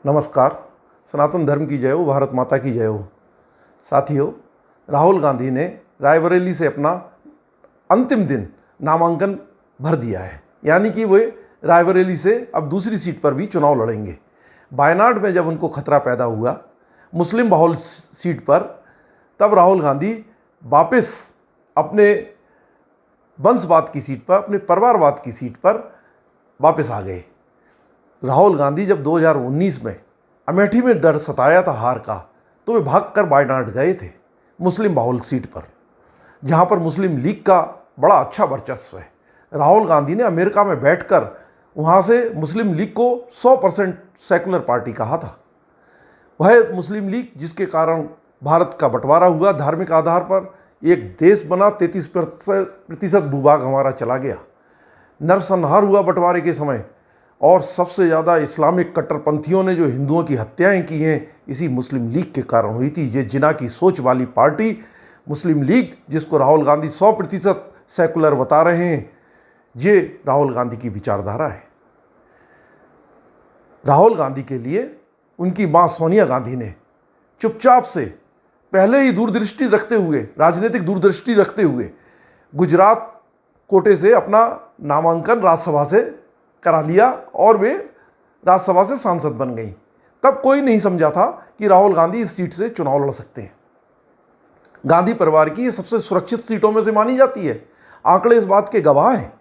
नमस्कार। सनातन धर्म की जय हो, भारत माता की जय हो। साथियों, राहुल गांधी ने रायबरेली से अपना अंतिम दिन नामांकन भर दिया है, यानी कि वे रायबरेली से अब दूसरी सीट पर भी चुनाव लड़ेंगे। वायनाड में जब उनको खतरा पैदा हुआ मुस्लिम बहुल सीट पर, तब राहुल गांधी वापस अपने वंशवाद की सीट पर, अपने परिवारवाद की सीट पर वापस आ गए। राहुल गांधी जब 2019 में अमेठी में डर सताया था हार का, तो वे भागकर वायनाड गए थे मुस्लिम बहुल सीट पर, जहां पर मुस्लिम लीग का बड़ा अच्छा वर्चस्व है। राहुल गांधी ने अमेरिका में बैठकर वहां से मुस्लिम लीग को 100% सेकुलर पार्टी कहा था। वह मुस्लिम लीग जिसके कारण भारत का बंटवारा हुआ, धार्मिक आधार पर एक देश बना, 33% भूभाग हमारा चला गया, नरसंहार हुआ बंटवारे के समय, और सबसे ज़्यादा इस्लामिक कट्टरपंथियों ने जो हिंदुओं की हत्याएं की हैं, इसी मुस्लिम लीग के कारण हुई थी। ये जिना की सोच वाली पार्टी मुस्लिम लीग, जिसको राहुल गांधी 100% सेकुलर बता रहे हैं, ये राहुल गांधी की विचारधारा है। राहुल गांधी के लिए उनकी मां सोनिया गांधी ने चुपचाप से पहले ही दूरदृष्टि रखते हुए, राजनीतिक दूरदृष्टि रखते हुए, गुजरात कोटे से अपना नामांकन राज्यसभा से करा लिया और वे राज्यसभा से सांसद बन गई। तब कोई नहीं समझा था कि राहुल गांधी इस सीट से चुनाव लड़ सकते हैं। गांधी परिवार की ये सबसे सुरक्षित सीटों में से मानी जाती है। आंकड़े इस बात के गवाह हैं।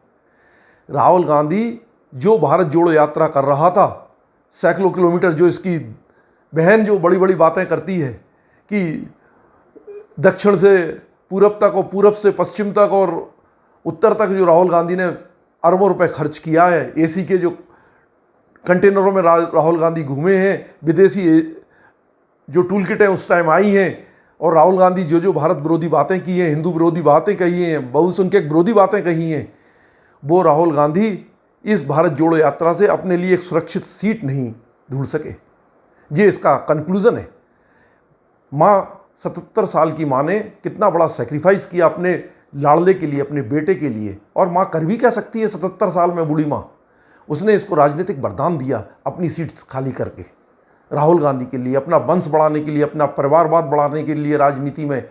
राहुल गांधी जो भारत जोड़ो यात्रा कर रहा था, सैकड़ों किलोमीटर, जो इसकी बहन जो बड़ी बड़ी बातें करती है कि दक्षिण से पूरब तक और पूरब से पश्चिम तक और उत्तर तक, जो राहुल गांधी ने अरबों रुपए खर्च किया है, एसी के जो कंटेनरों में राहुल गांधी घूमे हैं, विदेशी जो टूल किट हैं उस टाइम आई हैं, और राहुल गांधी जो जो भारत विरोधी बातें की हैं, हिंदू विरोधी बातें कही हैं, बहुसंख्यक विरोधी बातें कही हैं, वो राहुल गांधी इस भारत जोड़ो यात्रा से अपने लिए एक सुरक्षित सीट नहीं ढूंढ सके। ये इसका कंक्लूजन है। माँ 77 साल की माँ ने कितना बड़ा सेक्रीफाइस किया अपने लाड़ले के लिए, अपने बेटे के लिए, और माँ कर भी कह सकती है 77 साल में बूढ़ी माँ। उसने इसको राजनीतिक वरदान दिया अपनी सीट खाली करके, राहुल गांधी के लिए, अपना वंश बढ़ाने के लिए, अपना परिवारवाद बढ़ाने के लिए, राजनीति में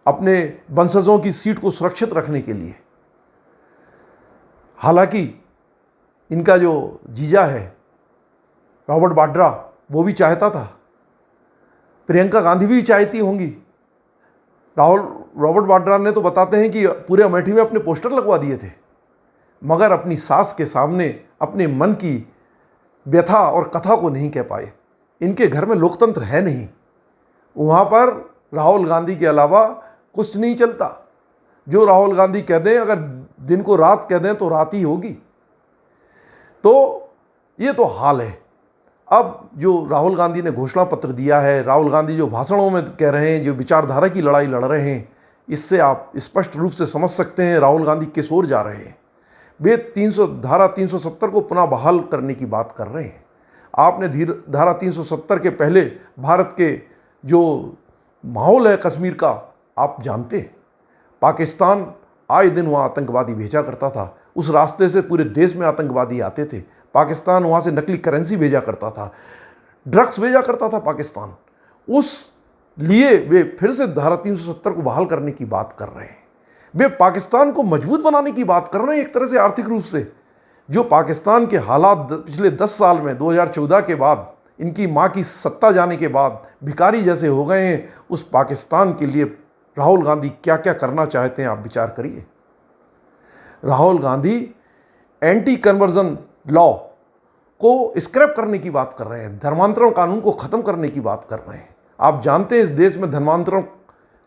अपने वंशजों की सीट को सुरक्षित रखने के लिए। हालांकि इनका जो जीजा है रॉबर्ट वाड्रा, वो भी चाहता था, प्रियंका गांधी भी चाहती होंगी। रॉबर्ट वाड्रा ने तो बताते हैं कि पूरे अमेठी में अपने पोस्टर लगवा दिए थे, मगर अपनी सास के सामने अपने मन की व्यथा और कथा को नहीं कह पाए। इनके घर में लोकतंत्र है नहीं। वहाँ पर राहुल गांधी के अलावा कुछ नहीं चलता। जो राहुल गांधी कह दें, अगर दिन को रात कह दें तो रात ही होगी। तो ये तो हाल है। अब जो राहुल गांधी ने घोषणा पत्र दिया है, राहुल गांधी जो भाषणों में कह रहे हैं, जो विचारधारा की लड़ाई लड़ रहे हैं, इससे आप स्पष्ट रूप से समझ सकते हैं राहुल गांधी किस ओर जा रहे हैं। वे धारा 370 को पुनः बहाल करने की बात कर रहे हैं। आपने धारा 370 के पहले भारत के जो माहौल है कश्मीर का, आप जानते हैं। पाकिस्तान आए दिन वहाँ आतंकवादी भेजा करता था। उस रास्ते से पूरे देश में आतंकवादी आते थे। पाकिस्तान वहाँ से नकली करेंसी भेजा करता था, ड्रग्स भेजा करता था पाकिस्तान। उस लिए वे फिर से धारा 370 को बहाल करने की बात कर रहे हैं। वे पाकिस्तान को मजबूत बनाने की बात कर रहे हैं, एक तरह से आर्थिक रूप से। जो पाकिस्तान के हालात पिछले 10 साल में, 2014 के बाद, इनकी माँ की सत्ता जाने के बाद भिखारी जैसे हो गए हैं, उस पाकिस्तान के लिए राहुल गांधी क्या क्या करना चाहते हैं, आप विचार करिए। Rahul Gandhi anti conversion law को स्क्रैप करने की बात कर रहे हैं, धर्मांतरण कानून को ख़त्म करने की बात कर रहे हैं। आप जानते हैं इस देश में धर्मांतरण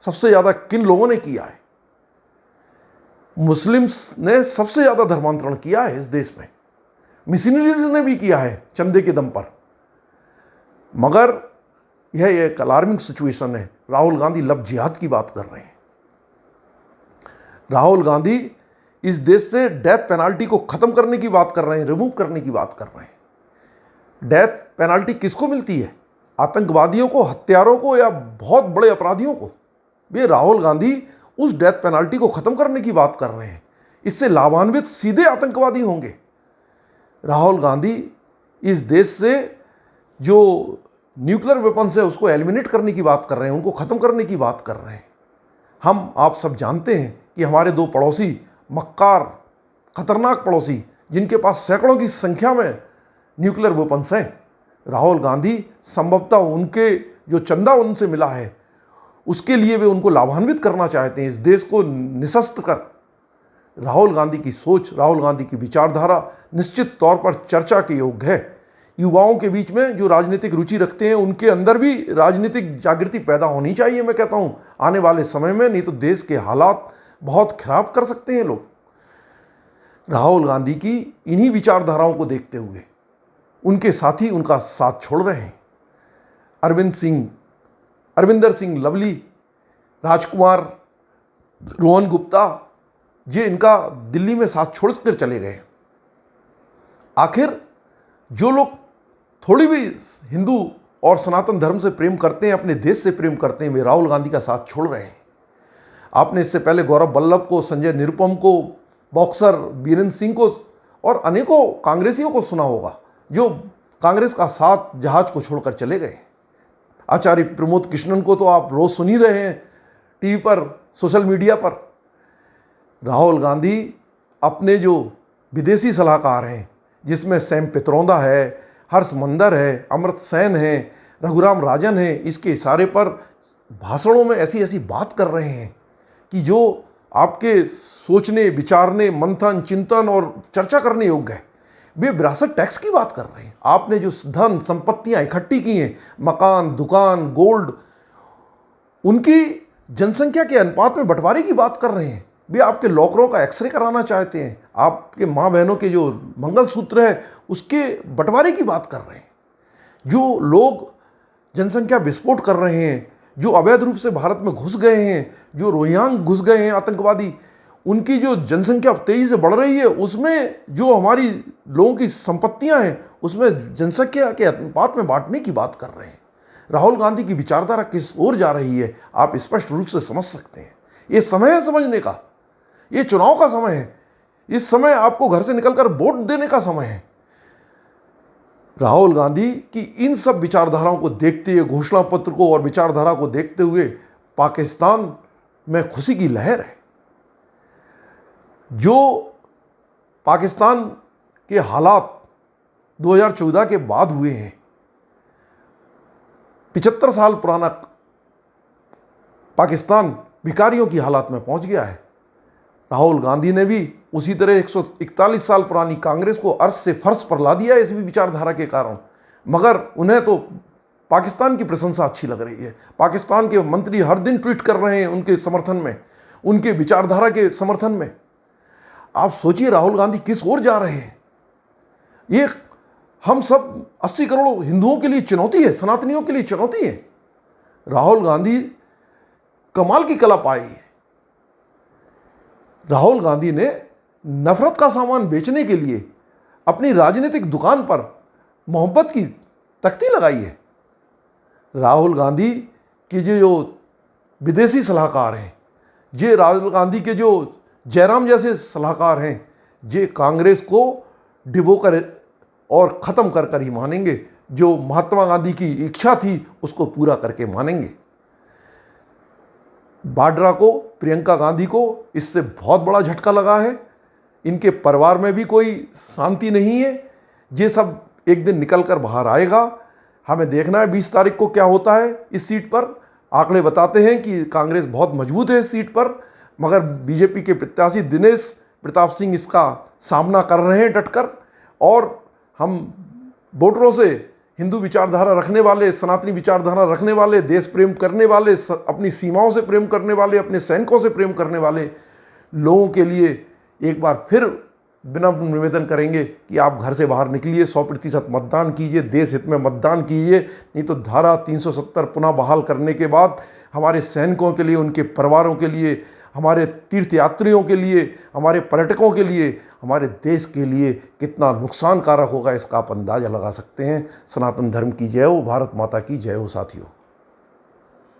सबसे ज़्यादा किन लोगों ने किया है? मुस्लिम्स ने सबसे ज़्यादा धर्मांतरण किया है इस देश में। मिशनरीज ने भी किया है चंदे के दम पर। मगर यह एक अलार्मिंग सिचुएशन है। राहुल गांधी लव जिहाद की बात कर रहे हैं। राहुल गांधी इस देश से डेथ पेनाल्टी को ख़त्म करने की बात कर रहे हैं, रिमूव करने की बात कर रहे हैं। डेथ पेनाल्टी किसको मिलती है? आतंकवादियों को, हत्यारों को, या बहुत बड़े अपराधियों को। वे राहुल गांधी उस डेथ पेनाल्टी को ख़त्म करने की बात कर रहे हैं। इससे लाभान्वित सीधे आतंकवादी होंगे। राहुल गांधी इस देश से जो न्यूक्लियर वेपन्स है उसको एलिमिनेट करने की बात कर रहे हैं, उनको ख़त्म करने की बात कर रहे हैं। हम आप सब जानते हैं कि हमारे दो पड़ोसी मक्कार, खतरनाक पड़ोसी, जिनके पास सैकड़ों की संख्या में न्यूक्लियर वेपन्स हैं, राहुल गांधी संभवतः उनके जो चंदा उनसे मिला है उसके लिए वे उनको लाभान्वित करना चाहते हैं, इस देश को निशस्त्र कर। राहुल गांधी की सोच, राहुल गांधी की विचारधारा निश्चित तौर पर चर्चा के योग्य है। युवाओं के बीच में जो राजनीतिक रुचि रखते हैं उनके अंदर भी राजनीतिक जागृति पैदा होनी चाहिए। मैं कहता हूं आने वाले समय में, नहीं तो देश के हालात बहुत खराब कर सकते हैं लोग। राहुल गांधी की इन्हीं विचारधाराओं को देखते हुए उनके साथी उनका साथ छोड़ रहे हैं। अरविंदर सिंह लवली, राजकुमार, रोहन गुप्ता, ये इनका दिल्ली में साथ छोड़कर चले गए। आखिर जो लोग थोड़ी भी हिंदू और सनातन धर्म से प्रेम करते हैं, अपने देश से प्रेम करते हैं, वे राहुल गांधी का साथ छोड़ रहे हैं। आपने इससे पहले गौरव वल्लभ को, संजय निरुपम को, बॉक्सर बीरेंद्र सिंह को और अनेकों कांग्रेसियों को सुना होगा जो कांग्रेस का साथ जहाज को छोड़कर चले गए। आचार्य प्रमोद कृष्णन को तो आप रोज सुन ही रहे हैं टीवी पर, सोशल मीडिया पर। राहुल गांधी अपने जो विदेशी सलाहकार हैं, जिसमें सैम पित्रोदा है, हर्ष मंदर है, अमृत सेन है, रघुराम राजन है, इसके इशारे पर भाषणों में ऐसी ऐसी बात कर रहे हैं कि जो आपके सोचने, विचारने, मंथन, चिंतन और चर्चा करने योग्य है। वे विरासत टैक्स की बात कर रहे हैं। आपने जो धन संपत्तियां इकट्ठी की हैं, मकान, दुकान, गोल्ड, उनकी जनसंख्या के अनुपात में बंटवारे की बात कर रहे हैं। वे आपके लॉकरों का एक्सरे कराना चाहते हैं, आपके माँ बहनों के जो मंगलसूत्र है उसके बंटवारे की बात कर रहे हैं। जो लोग जनसंख्या विस्फोट कर रहे हैं, जो अवैध रूप से भारत में घुस गए हैं, जो रोहिंग्या घुस गए हैं आतंकवादी, उनकी जो जनसंख्या तेजी से बढ़ रही है, उसमें जो हमारी लोगों की संपत्तियां हैं उसमें जनसंख्या के अनुपात में बांटने की बात कर रहे हैं। राहुल गांधी की विचारधारा किस ओर जा रही है आप स्पष्ट रूप से समझ सकते हैं। ये समय है समझने का, ये चुनाव का समय है, इस समय आपको घर से निकलकर वोट देने का समय है। राहुल गांधी की इन सब विचारधाराओं को देखते हुए, घोषणा पत्र को और विचारधारा को देखते हुए पाकिस्तान में खुशी की लहर है। जो पाकिस्तान के हालात 2014 के बाद हुए हैं, 75 साल पुराना पाकिस्तान भिखारियों की हालत में पहुंच गया है। राहुल गांधी ने भी उसी तरह 141 साल पुरानी कांग्रेस को अर्श से फर्श पर ला दिया है इस विचारधारा के कारण। मगर उन्हें तो पाकिस्तान की प्रशंसा अच्छी लग रही है। पाकिस्तान के मंत्री हर दिन ट्वीट कर रहे हैं उनके समर्थन में, उनके विचारधारा के समर्थन में। आप सोचिए राहुल गांधी किस ओर जा रहे हैं। ये हम सब 80 करोड़ हिंदुओं के लिए चुनौती है, सनातनियों के लिए चुनौती है। राहुल गांधी कमाल की कला पाई है। राहुल गांधी ने नफरत का सामान बेचने के लिए अपनी राजनीतिक दुकान पर मोहब्बत की तख्ती लगाई है। राहुल गांधी के जो विदेशी सलाहकार हैं, ये राहुल गांधी के जो जयराम जैसे सलाहकार हैं, ये कांग्रेस को डिबोकर और ख़त्म कर कर ही मानेंगे। जो महात्मा गांधी की इच्छा थी उसको पूरा करके मानेंगे। वाड्रा को, प्रियंका गांधी को इससे बहुत बड़ा झटका लगा है। इनके परिवार में भी कोई शांति नहीं है। ये सब एक दिन निकल कर बाहर आएगा। हमें देखना है 20 तारीख को क्या होता है इस सीट पर। आंकड़े बताते हैं कि कांग्रेस बहुत मजबूत है इस सीट पर, मगर बीजेपी के प्रत्याशी दिनेश प्रताप सिंह इसका सामना कर रहे हैं डटकर। और हम वोटरों से, हिंदू विचारधारा रखने वाले, सनातनी विचारधारा रखने वाले, देश प्रेम करने वाले, अपनी सीमाओं से प्रेम करने वाले, अपने सैनिकों से प्रेम करने वाले लोगों के लिए एक बार फिर विनम्र निवेदन करेंगे कि आप घर से बाहर निकलिए, 100% मतदान कीजिए, देश हित में मतदान कीजिए। नहीं तो धारा 370 पुनः बहाल करने के बाद हमारे सैनिकों के लिए, उनके परिवारों के लिए, हमारे तीर्थयात्रियों के लिए, हमारे पर्यटकों के लिए, हमारे देश के लिए कितना नुकसानकारक होगा इसका आप अंदाज़ा लगा सकते हैं। सनातन धर्म की जय हो, भारत माता की जय हो साथियों।